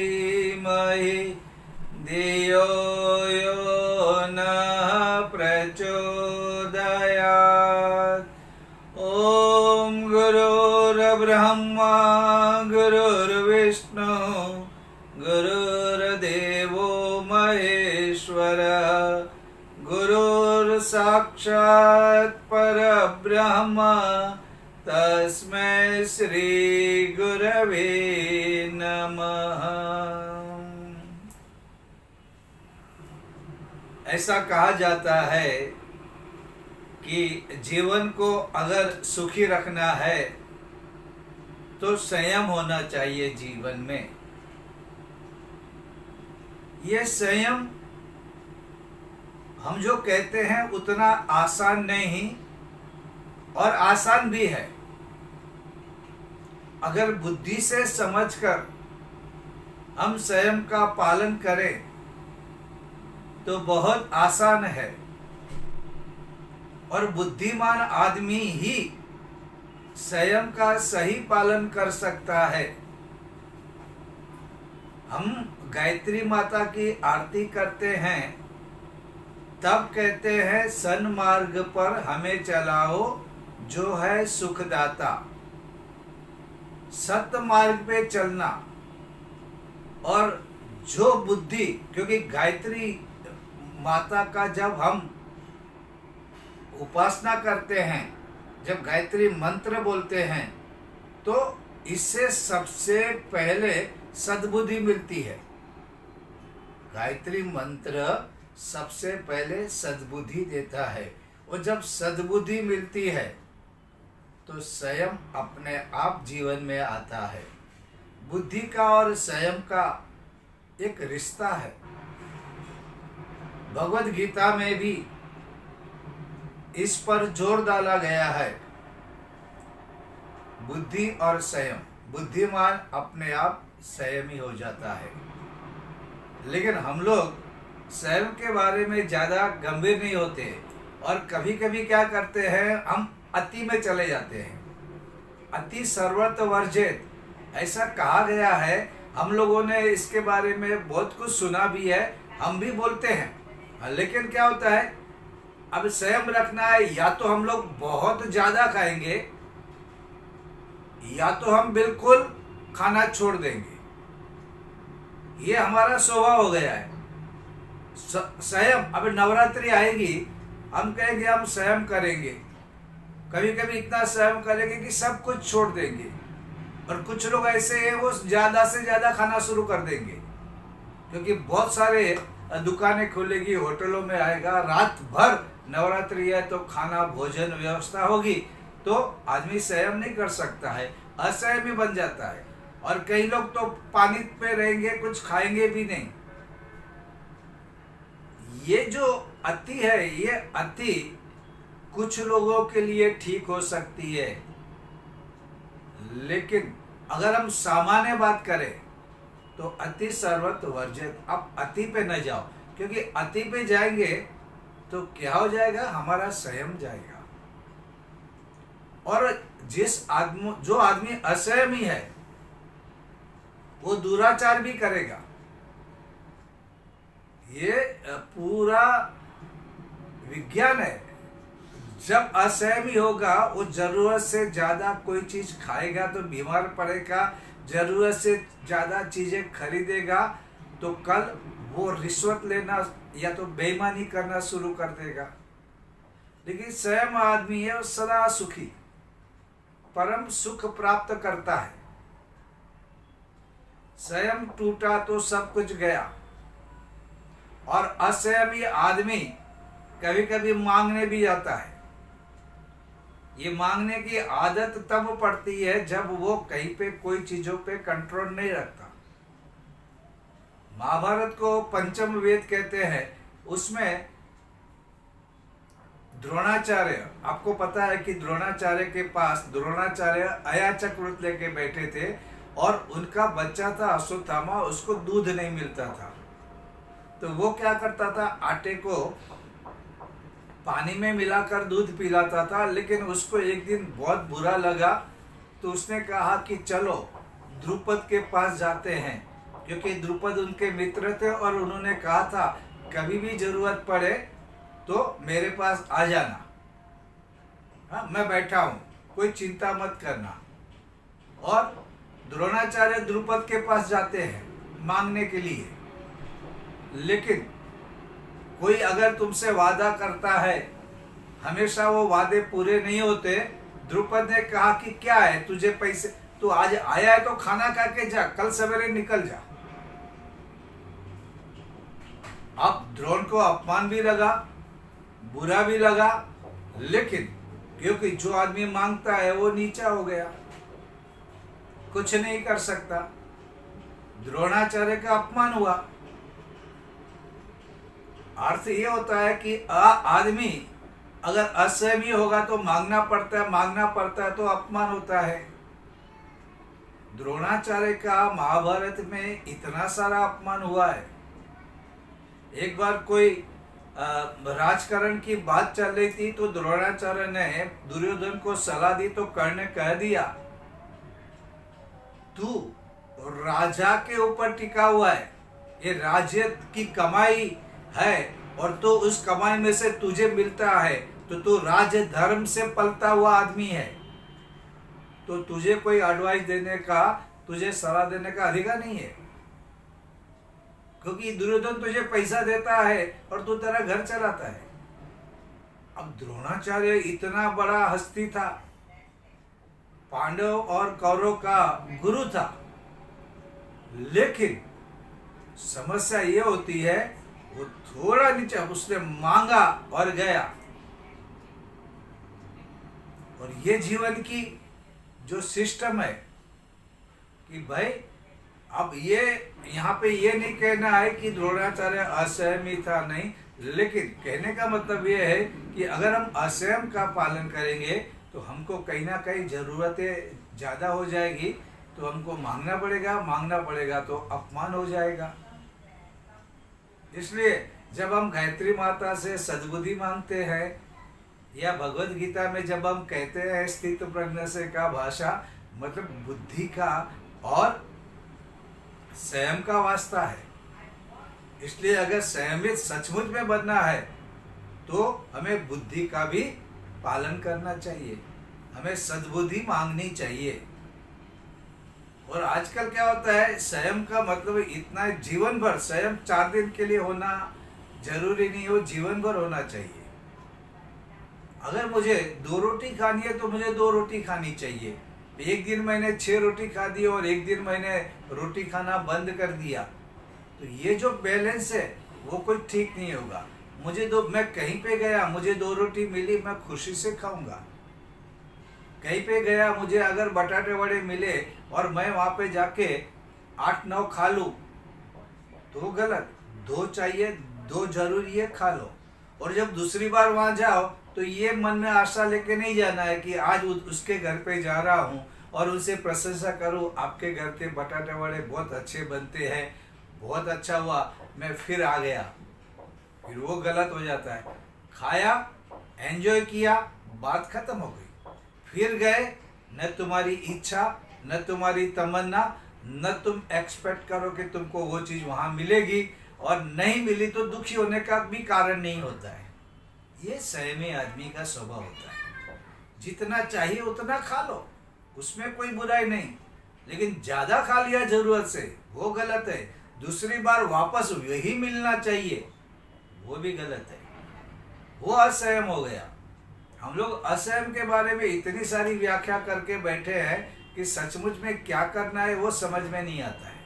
धीमहि धियो यो नः प्रचोदयात्। ॐ गुरुर्ब्रह्मा गुरुर्विष्णु गुरुर्देवो महेश्वरः गुरुर्साक्षात् परब्रह्म तस्मै श्री गुरवे नमः। ऐसा कहा जाता है कि जीवन को अगर सुखी रखना है तो संयम होना चाहिए जीवन में। ये संयम हम जो कहते हैं उतना आसान नहीं और आसान भी है। अगर बुद्धि से समझकर हम संयम का पालन करें तो बहुत आसान है और बुद्धिमान आदमी ही संयम का सही पालन कर सकता है। हम गायत्री माता की आरती करते हैं तब कहते हैं सन्मार्ग पर हमें चलाओ जो है सुखदाता। सत्य मार्ग पे चलना और जो बुद्धि, क्योंकि गायत्री माता का जब हम उपासना करते हैं, जब गायत्री मंत्र बोलते हैं तो इससे सबसे पहले सद्बुद्धि मिलती है। गायत्री मंत्र सबसे पहले सद्बुद्धि देता है और जब सद्बुद्धि मिलती है तो संयम अपने आप जीवन में आता है। बुद्धि का और संयम का एक रिश्ता है। भगवद गीता में भी इस पर जोर डाला गया है। बुद्धि और संयम, बुद्धिमान अपने आप संयमी हो जाता है। लेकिन हम लोग संयम के बारे में ज़्यादा गंभीर नहीं होते और कभी कभी क्या करते हैं, हम अति में चले जाते हैं। अति सर्वत्र वर्जित ऐसा कहा गया है। हम लोगों ने इसके बारे में बहुत कुछ सुना भी है, हम भी बोलते हैं। लेकिन क्या होता है, अब संयम रखना है, या तो हम लोग बहुत ज़्यादा खाएंगे या तो हम बिल्कुल खाना छोड़ देंगे। ये हमारा स्वभाव हो गया है। संयम, अब नवरात्रि आएगी, हम कहेंगे हम संयम करेंगे। कभी कभी इतना संयम करेंगे कि सब कुछ छोड़ देंगे। और कुछ लोग ऐसे हैं वो ज़्यादा से ज़्यादा खाना शुरू कर देंगे, क्योंकि बहुत सारे दुकानें खुलेगी, होटलों में आएगा, रात भर नवरात्रि है तो खाना भोजन व्यवस्था होगी, तो आदमी संयम नहीं कर सकता है, असंयमी बन जाता है। और कई लोग तो पानी पे रहेंगे, कुछ खाएंगे भी नहीं। ये जो अति है, ये अति कुछ लोगों के लिए ठीक हो सकती है, लेकिन अगर हम सामान्य बात करें तो अति सर्वत्र वर्जित। आप अति पे न जाओ, क्योंकि अति पे जाएंगे तो क्या हो जाएगा, हमारा संयम जाएगा। और जो आदमी असंयमी है वो दुराचार भी करेगा। ये पूरा विज्ञान है। जब असहमी होगा वो जरूरत से ज़्यादा कोई चीज़ खाएगा तो बीमार पड़ेगा, जरूरत से ज़्यादा चीज़ें खरीदेगा तो कल वो रिश्वत लेना या तो बेईमानी करना शुरू कर देगा। लेकिन संयम आदमी है वो सदा सुखी, परम सुख प्राप्त करता है। संयम टूटा तो सब कुछ गया। और असंयमी आदमी कभी कभी मांगने भी जाता है। ये मांगने की आदत तब पड़ती है जब वो कहीं पे कोई चीजों पे कंट्रोल नहीं रखता। महाभारत को पंचम वेद कहते हैं। उसमें द्रोणाचार्य, आपको पता है कि द्रोणाचार्य के पास द्रोणाचार्य अयाचक व्रत लेके बैठे थे और उनका बच्चा था अश्वत्थामा, उसको दूध नहीं मिलता था। तो वो क्या करता था, आटे को पानी में मिलाकर दूध पिलाता था। लेकिन उसको एक दिन बहुत बुरा लगा तो उसने कहा कि चलो द्रुपद के पास जाते हैं, क्योंकि द्रुपद उनके मित्र थे और उन्होंने कहा था कभी भी जरूरत पड़े तो मेरे पास आ जाना, हाँ मैं बैठा हूँ, कोई चिंता मत करना। और द्रोणाचार्य द्रुपद के पास जाते हैं मांगने के लिए, लेकिन कोई अगर तुमसे वादा करता है हमेशा वो वादे पूरे नहीं होते। द्रुपद ने कहा कि क्या है तुझे पैसे, तू आज आया है तो खाना खा के जा, कल सवेरे निकल जा। अब द्रोण को अपमान भी लगा, बुरा भी लगा, लेकिन क्योंकि जो आदमी मांगता है वो नीचा हो गया, कुछ नहीं कर सकता। द्रोणाचार्य का अपमान हुआ। अर्थ ये होता है कि आदमी अगर असहमी होगा तो मांगना पड़ता है, मांगना पड़ता है तो अपमान होता है। द्रोणाचार्य का महाभारत में इतना सारा अपमान हुआ है। एक बार कोई राजकरण की बात चल रही थी तो द्रोणाचार्य ने दुर्योधन को सलाह दी तो कर्ण ने कह दिया तू राजा के ऊपर टिका हुआ है, ये राज्य की कमाई है और तो उस कमाई में से तुझे मिलता है तो तू राज्य धर्म से पलता हुआ आदमी है, तो तुझे कोई एडवाइस देने का, तुझे सलाह देने का अधिकार नहीं है, क्योंकि दुर्योधन तुझे पैसा देता है और तू तेरा घर चलाता है। अब द्रोणाचार्य इतना बड़ा हस्ती था, पांडव और कौरव का गुरु था, लेकिन समस्या ये होती है वो थोड़ा नीचे, उसने मांगा और गया। और ये जीवन की जो सिस्टम है कि भाई अब ये यहाँ पे ये नहीं कहना है कि द्रोणाचार्य असहमी था, नहीं, लेकिन कहने का मतलब ये है कि अगर हम असहम का पालन करेंगे तो हमको कहीं ना कहीं जरूरतें ज़्यादा हो जाएगी, तो हमको मांगना पड़ेगा, मांगना पड़ेगा तो अपमान हो जाएगा। इसलिए जब हम गायत्री माता से सद्बुद्धि मांगते हैं या भगवत गीता में जब हम कहते हैं स्थित प्रज्ञ से का भाषा, मतलब बुद्धि का और संयम का वास्ता है। इसलिए अगर संयमित सचमुच में बनना है तो हमें बुद्धि का भी पालन करना चाहिए, हमें सद्बुद्धि मांगनी चाहिए। और आजकल क्या होता है, संयम का मतलब इतना जीवन भर, संयम 4 दिन के लिए होना जरूरी नहीं हो, जीवन भर होना चाहिए। अगर मुझे 2 रोटी खानी है तो मुझे 2 रोटी खानी चाहिए। एक दिन मैंने 6 रोटी खा दी और एक दिन मैंने रोटी खाना बंद कर दिया, तो ये जो बैलेंस है वो कुछ ठीक नहीं होगा। मैं कहीं पे गया, मुझे 2 रोटी मिली, मैं खुशी से खाऊंगा। कहीं पे गया, मुझे अगर बटाटे वड़े मिले और मैं वहाँ पे जाके 8-9 खा लूँ तो गलत। 2 चाहिए, 2 जरूरी है, खा लो। और जब दूसरी बार वहाँ जाओ तो ये मन में आशा लेके नहीं जाना है कि आज उसके घर पे जा रहा हूँ और उनसे प्रशंसा करूँ, आपके घर के बटाटे वड़े बहुत अच्छे बनते हैं, बहुत अच्छा हुआ, मैं फिर आ गया। फिर वो गलत हो जाता है। खाया, एंजॉय किया, बात खत्म हो गई। फिर गए, न तुम्हारी इच्छा, न तुम्हारी तमन्ना, न तुम एक्सपेक्ट करो कि तुमको वो चीज़ वहाँ मिलेगी, और नहीं मिली तो दुखी होने का भी कारण नहीं होता है। ये संयमी आदमी का स्वभाव होता है। जितना चाहिए उतना खा लो, उसमें कोई बुराई नहीं, लेकिन ज़्यादा खा लिया ज़रूरत से वो गलत है। दूसरी बार वापस वही मिलना चाहिए, वो भी गलत है, वो असंयम हो गया। हम लोग असंयम के बारे में इतनी सारी व्याख्या करके बैठे हैं कि सचमुच में क्या करना है वो समझ में नहीं आता है।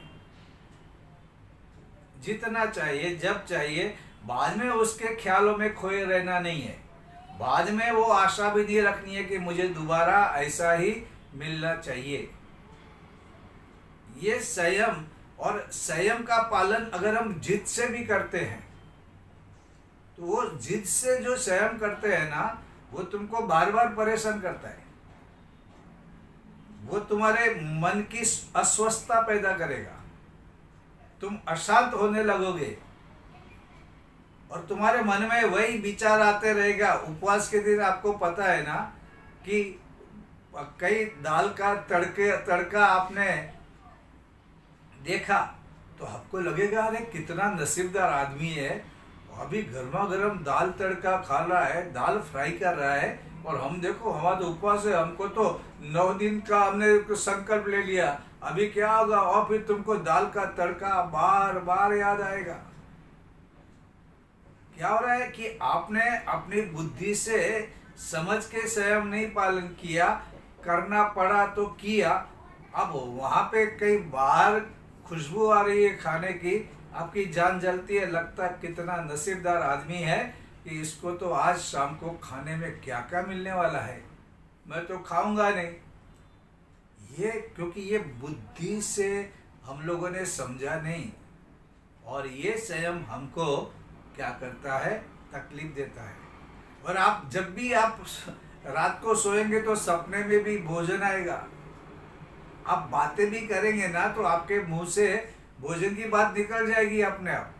जितना चाहिए, जब चाहिए, बाद में उसके ख्यालों में खोए रहना नहीं है। बाद में वो आशा भी नहीं रखनी है कि मुझे दोबारा ऐसा ही मिलना चाहिए। ये संयम, और संयम का पालन अगर हम जिद से भी करते हैं तो वो जिद से जो संयम करते हैं ना, वो तुमको बार बार परेशान करता है, वो तुम्हारे मन की अस्वस्थता पैदा करेगा, तुम अशांत होने लगोगे और तुम्हारे मन में वही विचार आते रहेगा। उपवास के दिन आपको पता है ना कि कई दाल का तड़का आपने देखा तो आपको लगेगा अरे कितना नसीबदार आदमी है, अभी गर्मा गर्म दाल तड़का खा रहा है, दाल फ्राई कर रहा है, और हम देखो हमारा तो उपवास है, हमको तो 9 दिन का हमने संकल्प ले लिया, अभी क्या होगा, और फिर तुमको दाल का तड़का बार बार याद आएगा। क्या हो रहा है कि आपने अपनी बुद्धि से समझ के संयम नहीं पालन किया, करना पड़ा तो किया। अब वहां पे कई बार खुशबू आ रही है खाने की, आपकी जान जलती है, लगता है कितना नसीबदार आदमी है कि इसको तो आज शाम को खाने में क्या क्या मिलने वाला है, मैं तो खाऊंगा नहीं। ये क्योंकि ये बुद्धि से हम लोगों ने समझा नहीं, और ये संयम हमको क्या करता है, तकलीफ देता है। और आप जब भी आप रात को सोएंगे तो सपने में भी भोजन आएगा, आप बातें भी करेंगे ना तो आपके मुंह से भोजन की बात निकल जाएगी अपने आप।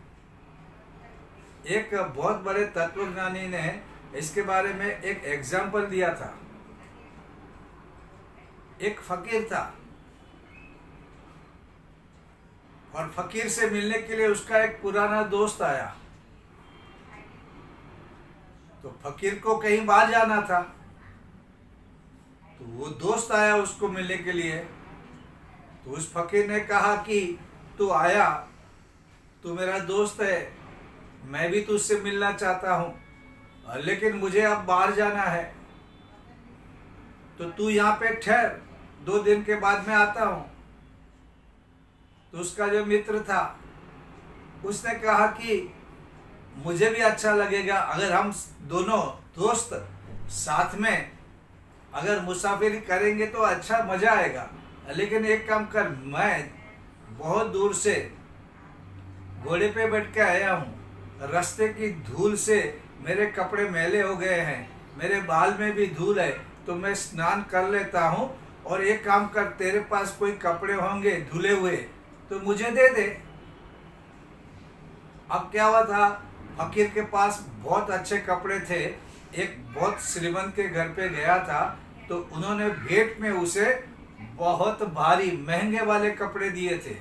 एक बहुत बड़े तत्वज्ञानी ने इसके बारे में एक एग्जाम्पल दिया था। एक फकीर था, और फकीर से मिलने के लिए उसका एक पुराना दोस्त आया। तो फकीर को कहीं बाहर जाना था, तो वो दोस्त आया उसको मिलने के लिए। तो उस फकीर ने कहा कि तू आया, तू मेरा दोस्त है, मैं भी तुझसे मिलना चाहता हूँ, लेकिन मुझे अब बाहर जाना है, तो तू यहाँ पे ठहर, 2 दिन के बाद मैं आता हूँ। तो उसका जो मित्र था उसने कहा कि मुझे भी अच्छा लगेगा अगर हम दोनों दोस्त साथ में अगर मुसाफिरी करेंगे तो अच्छा मजा आएगा, लेकिन एक काम कर, मैं बहुत दूर से घोड़े पे बैठ के आया हूँ, रास्ते की धूल से मेरे कपड़े मैले हो गए हैं, मेरे बाल में भी धूल है, तो मैं स्नान कर लेता हूँ, और एक काम कर, तेरे पास कोई कपड़े होंगे धुले हुए तो मुझे दे दे। अब क्या हुआ था, फकीर के पास बहुत अच्छे कपड़े थे, एक बहुत श्रीमंत के घर पे गया था, तो उन्होंने भेंट में उसे बहुत भारी महंगे वाले कपड़े दिए थे।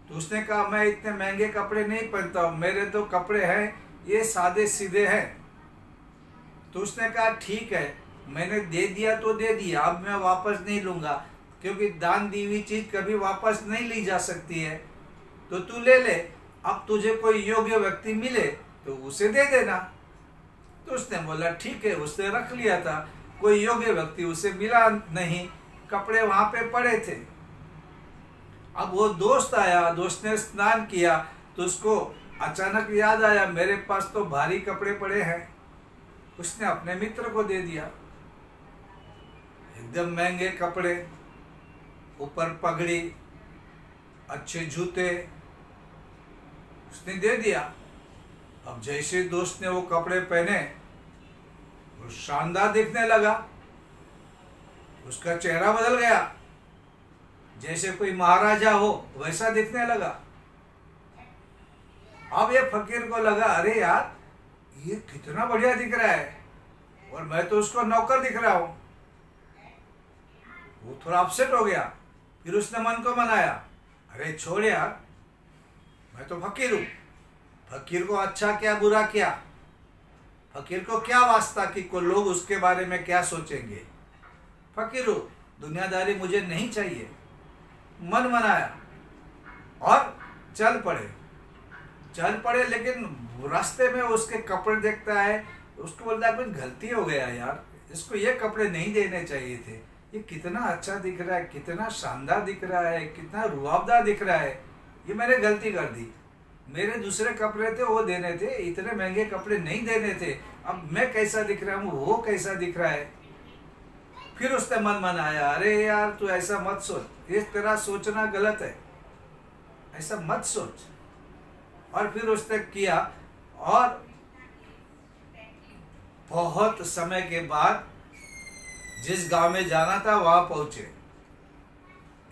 तो उसने कहा मैं इतने महंगे कपड़े नहीं पहनता हूँ, मेरे तो कपड़े हैं ये सादे सीधे हैं। तो उसने कहा ठीक है, मैंने दे दिया तो दे दिया, अब मैं वापस नहीं लूँगा, क्योंकि दान दी हुई चीज़ कभी वापस नहीं ली जा सकती है, तो तू ले ले, अब तुझे कोई योग्य व्यक्ति मिले तो उसे दे देना। तो उसने बोला ठीक है, उसने रख लिया था, कोई योग्य व्यक्ति उसे मिला नहीं, कपड़े वहाँ पे पड़े थे। अब वो दोस्त आया, दोस्त ने स्नान किया, तो उसको अचानक याद आया मेरे पास तो भारी कपड़े पड़े हैं, उसने अपने मित्र को दे दिया, एकदम महंगे कपड़े, ऊपर पगड़ी, अच्छे जूते, उसने दे दिया। अब जैसे दोस्त ने वो कपड़े पहने, वो शानदार दिखने लगा, उसका चेहरा बदल गया, जैसे कोई महाराजा हो वैसा दिखने लगा। अब ये फकीर को लगा अरे यार ये कितना बढ़िया दिख रहा है, और मैं तो उसको नौकर दिख रहा हूं। वो थोड़ा अपसेट हो गया, फिर उसने मन को मनाया, अरे छोड़ यार, मैं तो फकीर हूं, फकीर को अच्छा क्या बुरा क्या, फकीर को क्या वास्ता कि को लोग उसके बारे में क्या सोचेंगे, फकीर हूं, दुनियादारी मुझे नहीं चाहिए। मन मनाया और चल पड़े, लेकिन रास्ते में उसके कपड़े देखता है, उसको बोलता है कुछ गलती हो गया यार, इसको ये कपड़े नहीं देने चाहिए थे, ये कितना अच्छा दिख रहा है, कितना शानदार दिख रहा है, कितना रुआबदार दिख रहा है, ये मैंने गलती कर दी, मेरे दूसरे कपड़े थे वो देने थे, इतने महंगे कपड़े नहीं देने थे, अब मैं कैसा दिख रहा हूँ वो कैसा दिख रहा है। फिर उसने मन मनाया अरे यार तू ऐसा मत सोच, इस तरह सोचना गलत है, ऐसा मत सोच। और फिर उसने किया, और बहुत समय के बाद जिस गांव में जाना था वहां पहुंचे।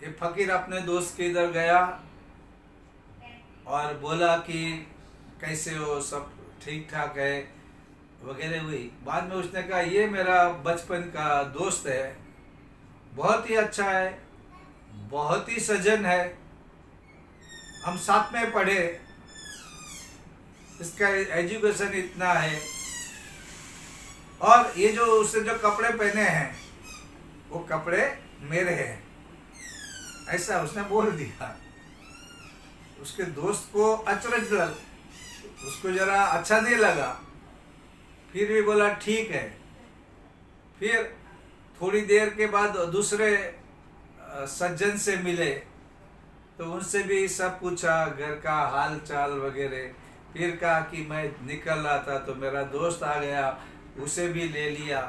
ये फकीर अपने दोस्त के इधर गया और बोला कि कैसे हो, सब ठीक ठाक है वगैरह हुई। बाद में उसने कहा ये मेरा बचपन का दोस्त है, बहुत ही अच्छा है, बहुत ही सज्जन है, हम साथ में पढ़े, इसका एजुकेशन इतना है, और ये जो उसने जो कपड़े पहने हैं वो कपड़े मेरे हैं, ऐसा उसने बोल दिया। उसके दोस्त को अचरज लग, उसको जरा अच्छा नहीं लगा, फिर भी बोला ठीक है। फिर थोड़ी देर के बाद दूसरे सज्जन से मिले, तो उनसे भी सब पूछा, घर का हाल चाल वगैरह। फिर कहा कि मैं निकल रहा था तो मेरा दोस्त आ गया, उसे भी ले लिया,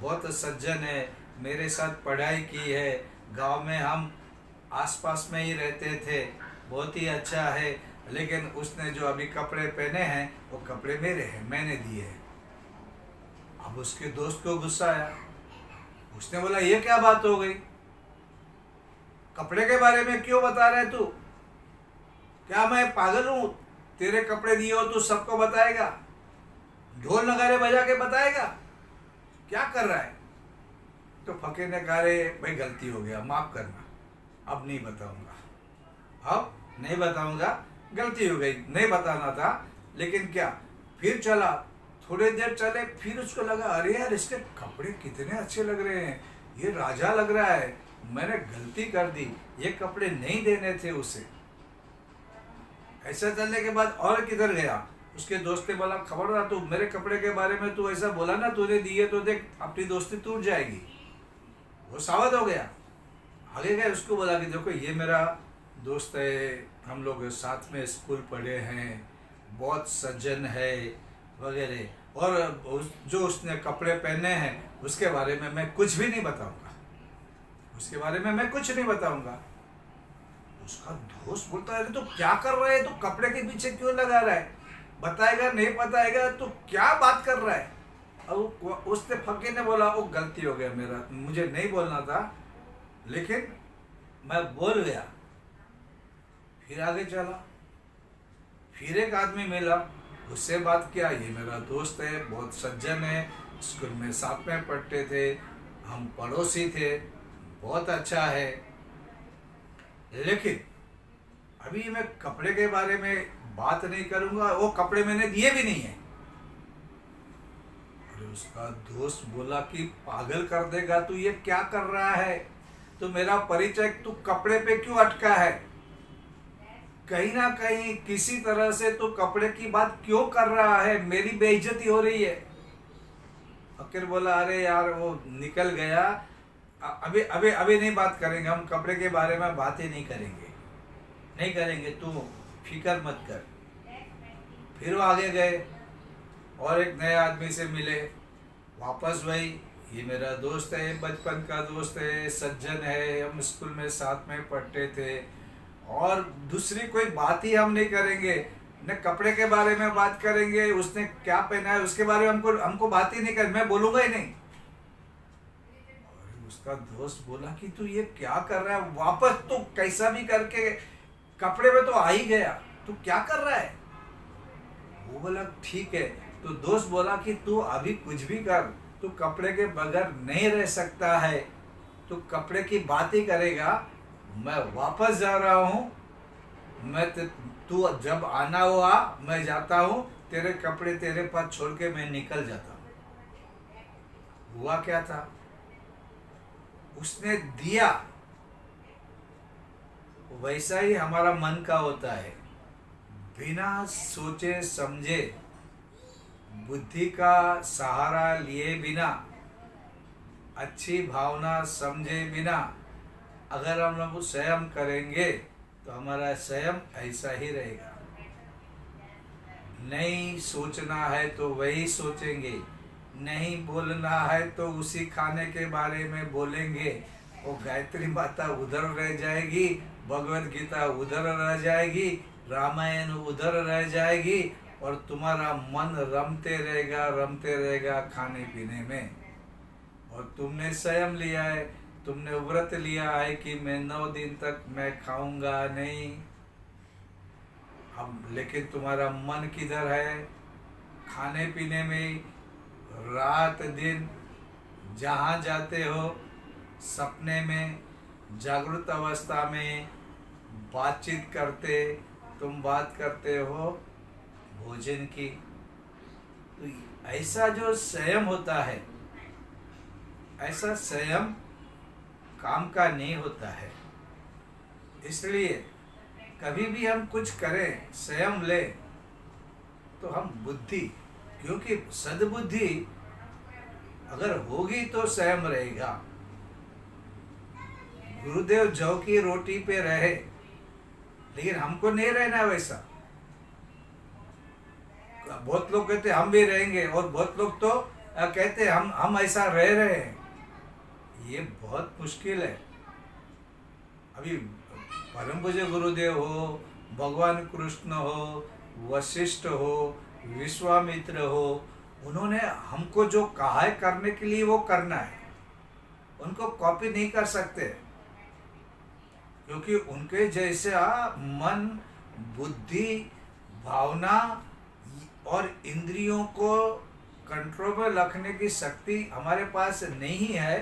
बहुत सज्जन है, मेरे साथ पढ़ाई की है, गांव में हम आसपास में ही रहते थे, बहुत ही अच्छा है, लेकिन उसने जो अभी कपड़े पहने हैं वो कपड़े मेरे हैं, मैंने दिए हैं। अब उसके दोस्त को गुस्सा आया, उसने बोला ये क्या बात हो गई, कपड़े के बारे में क्यों बता रहे तू, क्या मैं पागल हूं, तेरे कपड़े दिए हो तो सबको बताएगा, ढोल नगाड़े बजा के बताएगा, क्या कर रहा है। तो फकीर ने कहा रे भाई गलती हो गया, माफ करना, अब नहीं बताऊंगा, अब नहीं बताऊंगा, गलती हो गई, नहीं बताना था। लेकिन क्या, फिर चला, थोड़ी देर चले, फिर उसको लगा अरे यार इसके कपड़े कितने अच्छे लग रहे हैं, ये राजा लग रहा है, मैंने गलती कर दी, ये कपड़े नहीं देने थे उसे। ऐसा चलने के बाद और किधर गया, उसके दोस्त ने बोला खबरदार तू मेरे कपड़े के बारे में तू ऐसा बोला ना, तूने दिए तो देख अपनी दोस्ती टूट जाएगी। वो सावध हो गया, आगे गए, उसको बोला कि देखो ये मेरा दोस्त है, हम लोग साथ में स्कूल पढ़े हैं, बहुत सज्जन है वगैरह, और जो उसने कपड़े पहने हैं उसके बारे में मैं कुछ भी नहीं बताऊंगा, उसके बारे में मैं कुछ नहीं बताऊंगा। उसका दोस्त बोलता है तो क्या कर रहा है, तो कपड़े के पीछे क्यों लगा रहा है, बताएगा नहीं बताएगा, तो क्या बात कर रहा है। अब उसने फकीर ने बोला वो गलती हो गया मेरा, मुझे नहीं बोलना था, लेकिन मैं बोल गया। फिर आगे चला, फिर एक आदमी मिला, उससे बात किया, ये मेरा दोस्त है, बहुत सज्जन है, स्कूल में साथ में पढ़ते थे, हम पड़ोसी थे, बहुत अच्छा है, लेकिन अभी मैं कपड़े के बारे में बात नहीं करूंगा, वो कपड़े मैंने दिए भी नहीं है। और उसका दोस्त बोला कि पागल कर देगा तू, ये क्या कर रहा है, तो मेरा परिचय तू कपड़े पे क्यों अटका है, कहीं ना कहीं किसी तरह से तो कपड़े की बात क्यों कर रहा है, मेरी बेइज्जती हो रही है। फकीर बोला अरे यार वो निकल गया, अभी अभी अभी नहीं बात करेंगे, हम कपड़े के बारे में बात ही नहीं करेंगे, नहीं करेंगे, तू फिक्र मत कर। फिर वो आगे गए और एक नए आदमी से मिले, वापस वही, ये मेरा दोस्त है, बचपन का दोस्त है, सज्जन है, हम स्कूल में साथ में पढ़ते थे, और दूसरी कोई बात ही हम नहीं करेंगे, न कपड़े के बारे में बात करेंगे, उसने क्या पहना है उसके बारे में हमको बात ही नहीं कर, मैं बोलूंगा ही नहीं। और उसका दोस्त बोला कि तू ये क्या कर रहा है, वापस तो कैसा भी करके कपड़े में तो आ ही गया, तू क्या कर रहा है। वो बोला ठीक है, तो दोस्त बोला कि तू अभी कुछ भी कर, तू कपड़े के बगैर नहीं रह सकता है, तू कपड़े की बात ही करेगा, मैं वापस जा रहा हूँ, मैं तू जब आना हुआ मैं जाता हूँ, तेरे कपड़े तेरे पास छोड़ के मैं निकल जाता हूँ। हुआ क्या था, उसने दिया, वैसा ही हमारा मन का होता है, बिना सोचे समझे, बुद्धि का सहारा लिए बिना, अच्छी भावना समझे बिना अगर हम लोग संयम करेंगे तो हमारा संयम ऐसा ही रहेगा। नहीं सोचना है तो वही सोचेंगे, नहीं बोलना है तो उसी खाने के बारे में बोलेंगे, वो गायत्री माता उधर रह जाएगी, भगवत गीता उधर रह जाएगी, रामायण उधर रह जाएगी, और तुम्हारा मन रमते रहेगा खाने पीने में। और तुमने संयम लिया है, तुमने व्रत लिया है कि मैं 9 दिन तक मैं खाऊंगा नहीं, अब लेकिन तुम्हारा मन किधर है, खाने पीने में, रात दिन जहाँ जाते हो, सपने में, जागृत अवस्था में बातचीत करते, तुम बात करते हो भोजन की। तो ऐसा जो संयम होता है, ऐसा संयम काम का नहीं होता है। इसलिए कभी भी हम कुछ करें, संयम ले, तो हम बुद्धि, क्योंकि सद्बुद्धि अगर होगी तो संयम रहेगा। गुरुदेव जौ की रोटी पे रहे, लेकिन हमको नहीं रहना वैसा। बहुत लोग कहते हम भी रहेंगे, और बहुत लोग तो कहते हम ऐसा रह रहे हैं। ये बहुत मुश्किल है। अभी परम पूज्य गुरुदेव हो, भगवान कृष्ण हो, वशिष्ठ हो, विश्वामित्र हो, उन्होंने हमको जो कहा है करने के लिए वो करना है। उनको कॉपी नहीं कर सकते, क्योंकि उनके जैसा मन, बुद्धि, भावना और इंद्रियों को कंट्रोल में रखने की शक्ति हमारे पास नहीं है।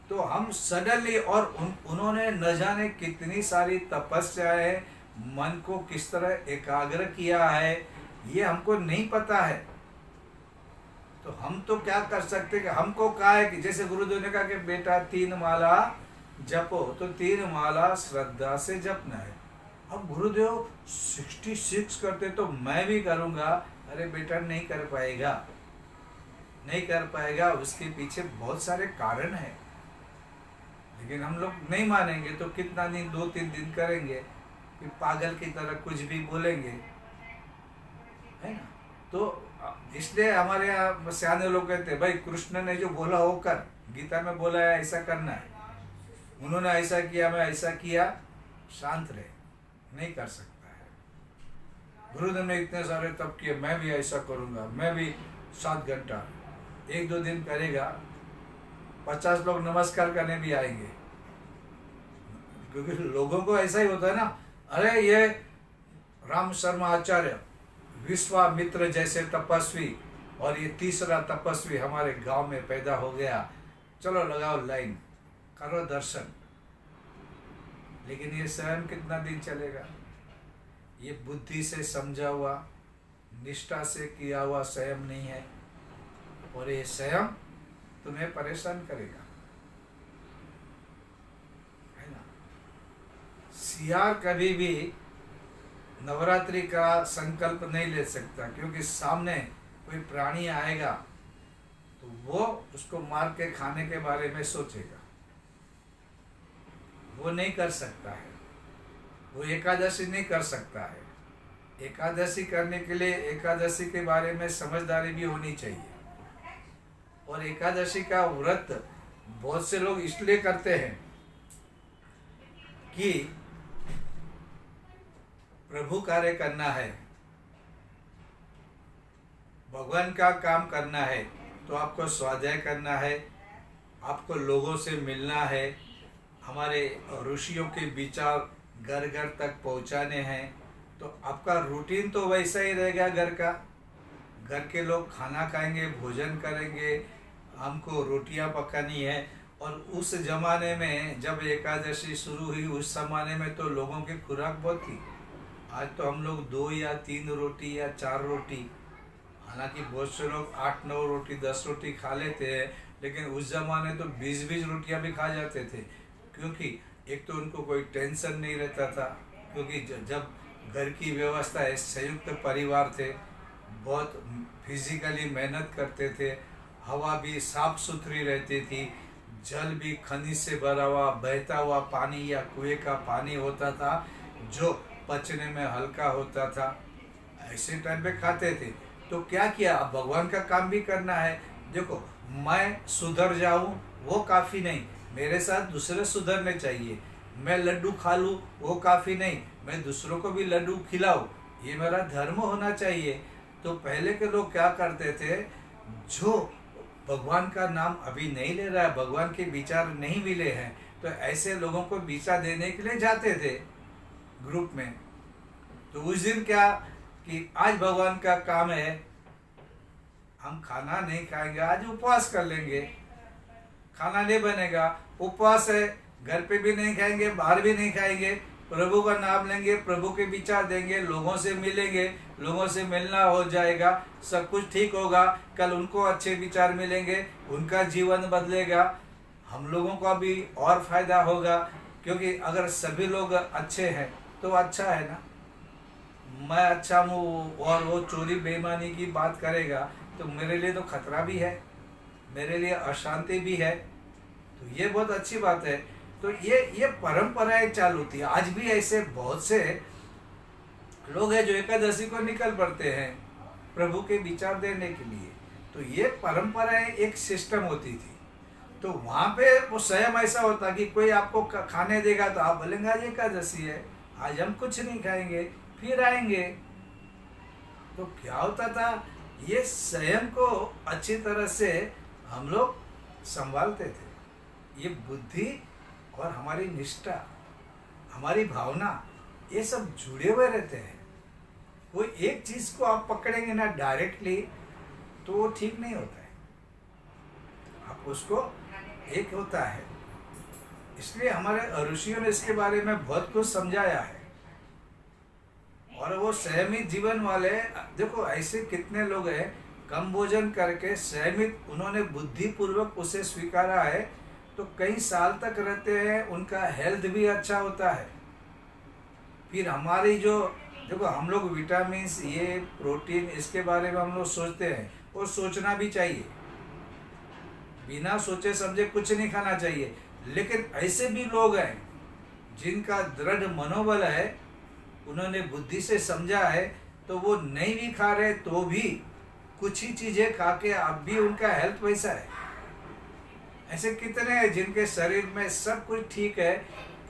तो हम सडनली, और उन्होंने न जाने कितनी सारी तपस्याएं, मन को किस तरह एकाग्र किया है, ये हमको नहीं पता है। तो हम तो क्या कर सकते कि हमको कहा है कि जैसे गुरुदेव ने कहा कि बेटा 3 माला जपो, तो 3 माला श्रद्धा से जपना है। अब गुरुदेव 66 करते तो मैं भी करूँगा। अरे बेटा नहीं कर पाएगा, नहीं कर पाएगा। उसके पीछे बहुत सारे कारण हैं, लेकिन हम लोग नहीं मानेंगे तो कितना दिन, 2-3 दिन करेंगे, फिर पागल की तरह कुछ भी बोलेंगे, है ना। तो इसलिए हमारे यहाँ सियाने लोग कहते हैं भाई कृष्ण ने जो बोला वो कर, गीता में बोला है ऐसा करना है, उन्होंने ऐसा किया, मैं ऐसा किया, शांत रहे। नहीं कर सकता है। गुरुदेव ने इतने सारे तप किए, मैं भी ऐसा करूँगा, मैं भी 7 घंटा, 1-2 दिन करेगा, 50 लोग नमस्कार करने भी आएंगे, क्योंकि लोगों को ऐसा ही होता है ना। अरे ये राम शर्मा आचार्य, विश्वामित्र जैसे तपस्वी, और ये तीसरा तपस्वी हमारे गांव में पैदा हो गया, चलो लगाओ लाइन, करो दर्शन। लेकिन ये स्वयं कितना दिन चलेगा? ये बुद्धि से समझा हुआ, निष्ठा से किया हुआ संयम नहीं है, और ये संयम तुम्हें परेशान करेगा, है ना। सियार कभी भी नवरात्रि का संकल्प नहीं ले सकता, क्योंकि सामने कोई प्राणी आएगा तो वो उसको मार के खाने के बारे में सोचेगा। वो नहीं कर सकता है। वो एकादशी नहीं कर सकता है। एकादशी करने के लिए एकादशी के बारे में समझदारी भी होनी चाहिए। और एकादशी का व्रत बहुत से लोग इसलिए करते हैं कि प्रभु कार्य करना है, भगवान का काम करना है, तो आपको स्वाध्याय करना है, आपको लोगों से मिलना है, हमारे ऋषियों के विचार घर घर तक पहुंचाने हैं। तो आपका रूटीन तो वैसा ही रहेगा घर का। घर के लोग खाना खाएंगे, भोजन करेंगे, हमको रोटियां पकानी है। और उस जमाने में जब एकादशी शुरू हुई, उस जमाने में तो लोगों की खुराक बहुत थी। आज तो हम लोग 2 या 3 रोटी या 4 रोटी, हालांकि बहुत से लोग 8-9 रोटी 10 रोटी खा लेते हैं, लेकिन उस जमाने तो 20-20 रोटियां भी खा जाते थे। क्योंकि एक तो उनको कोई टेंशन नहीं रहता था, क्योंकि जब घर की व्यवस्था है, संयुक्त परिवार थे, बहुत फिजिकली मेहनत करते थे, हवा भी साफ सुथरी रहती थी, जल भी खनिज से भरा हुआ बहता हुआ पानी या कुएं का पानी होता था, जो पचने में हल्का होता था। ऐसे टाइम पे खाते थे। तो क्या किया, अब भगवान का काम भी करना है। देखो, मैं सुधर जाऊं वो काफ़ी नहीं, मेरे साथ दूसरे सुधरने चाहिए। मैं लड्डू खा लूँ वो काफ़ी नहीं, मैं दूसरों को भी लड्डू खिलाऊं, ये मेरा धर्म होना चाहिए। तो पहले के लोग क्या करते थे, जो भगवान का नाम अभी नहीं ले रहा है, भगवान के विचार नहीं मिले हैं, तो ऐसे लोगों को विचार देने के लिए जाते थे ग्रुप में। तो उस दिन क्या कि आज भगवान का काम है, हम खाना नहीं खाएंगे, आज उपवास कर लेंगे, खाना नहीं बनेगा, उपवास है, घर पे भी नहीं खाएंगे, बाहर भी नहीं खाएंगे, प्रभु का नाम लेंगे, प्रभु के विचार देंगे, लोगों से मिलेंगे, लोगों से मिलना हो जाएगा, सब कुछ ठीक होगा। कल उनको अच्छे विचार मिलेंगे, उनका जीवन बदलेगा, हम लोगों का भी और फायदा होगा। क्योंकि अगर सभी लोग अच्छे हैं तो अच्छा है ना। मैं अच्छा हूँ और वो चोरी बेईमानी की बात करेगा तो मेरे लिए तो खतरा भी है, मेरे लिए अशांति भी है। तो ये बहुत अच्छी बात है। तो ये परंपराएं चालू थी। आज भी ऐसे बहुत से लोग हैं जो एकादशी को निकल पड़ते हैं प्रभु के विचार देने के लिए। तो ये परंपराएं एक सिस्टम होती थी। तो वहाँ पे वो स्वयं ऐसा होता कि कोई आपको खाने देगा तो आप बोलेंगे आज एकादशी है, आज हम कुछ नहीं खाएंगे, फिर आएंगे। तो क्या होता था, ये स्वयं को अच्छी तरह से हम लोग संभालते थे। ये बुद्धि और हमारी निष्ठा, हमारी भावना, ये सब जुड़े हुए रहते हैं। कोई एक चीज को आप पकड़ेंगे ना डायरेक्टली तो वो ठीक नहीं होता है, आप उसको एक होता है। इसलिए हमारे ऋषियों ने इसके बारे में बहुत कुछ समझाया है। और वो संयमित जीवन वाले, देखो ऐसे कितने लोग हैं कम भोजन करके संयमित, उन्होंने बुद्धिपूर्वक उसे स्वीकारा है तो कई साल तक रहते हैं, उनका हेल्थ भी अच्छा होता है। फिर हमारी जो देखो, हम लोग विटामिन, ये प्रोटीन, इसके बारे में हम लोग सोचते हैं और सोचना भी चाहिए। बिना सोचे समझे कुछ नहीं खाना चाहिए। लेकिन ऐसे भी लोग हैं जिनका दृढ़ मनोबल है, उन्होंने बुद्धि से समझा है, तो वो नहीं भी खा रहे तो भी कुछ ही चीजें खा के अब भी उनका हेल्थ वैसा है। ऐसे कितने हैं जिनके शरीर में सब कुछ ठीक है,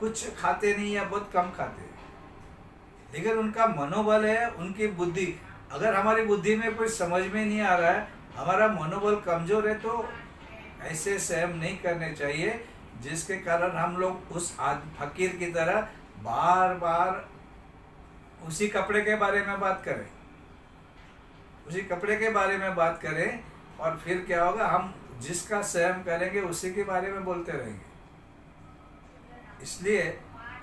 कुछ खाते नहीं या बहुत कम खाते हैं, लेकिन उनका मनोबल है, उनकी बुद्धि। अगर हमारी बुद्धि में कुछ समझ में नहीं आ रहा है, हमारा मनोबल कमजोर है, तो ऐसे सहम नहीं करने चाहिए जिसके कारण हम लोग उस फकीर की तरह बार बार उसी कपड़े के बारे में बात करें, उसी कपड़े के बारे में बात करें, और फिर क्या होगा, हम जिसका संयम करेंगे उसी के बारे में बोलते रहेंगे। इसलिए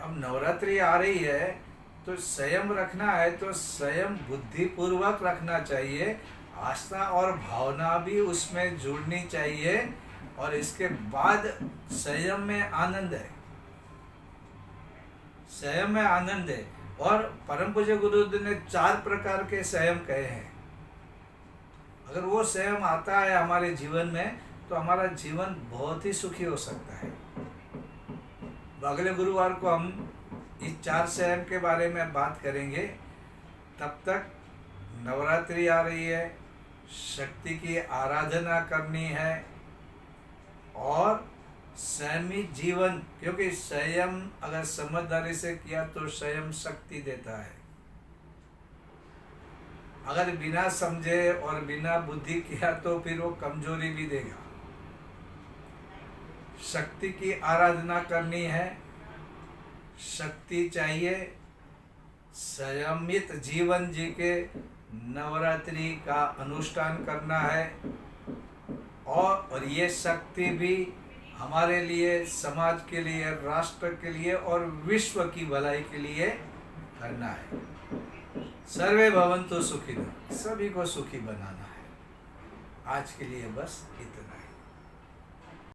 अब नवरात्रि आ रही है तो संयम रखना है, तो संयम बुद्धिपूर्वक रखना चाहिए, आस्था और भावना भी उसमें जुड़नी चाहिए, और इसके बाद संयम में आनंद है, संयम में आनंद है। और परम पूज्य गुरुदेव ने 4 प्रकार के संयम कहे हैं। अगर वो संयम आता है हमारे जीवन में तो हमारा जीवन बहुत ही सुखी हो सकता है। अगले गुरुवार को हम इस 4 संयम के बारे में बात करेंगे। तब तक नवरात्रि आ रही है, शक्ति की आराधना करनी है, और संयमित जीवन, क्योंकि संयम अगर समझदारी से किया तो संयम शक्ति देता है। अगर बिना समझे और बिना बुद्धि किया तो फिर वो कमजोरी भी देगा। शक्ति की आराधना करनी है, शक्ति चाहिए, संयमित जीवन जी के नवरात्रि का अनुष्ठान करना है, और ये शक्ति भी हमारे लिए, समाज के लिए, राष्ट्र के लिए और विश्व की भलाई के लिए करना है। सर्वे भवन्तु सुखिनः, सभी को सुखी बनाना है। आज के लिए बस इतना ही।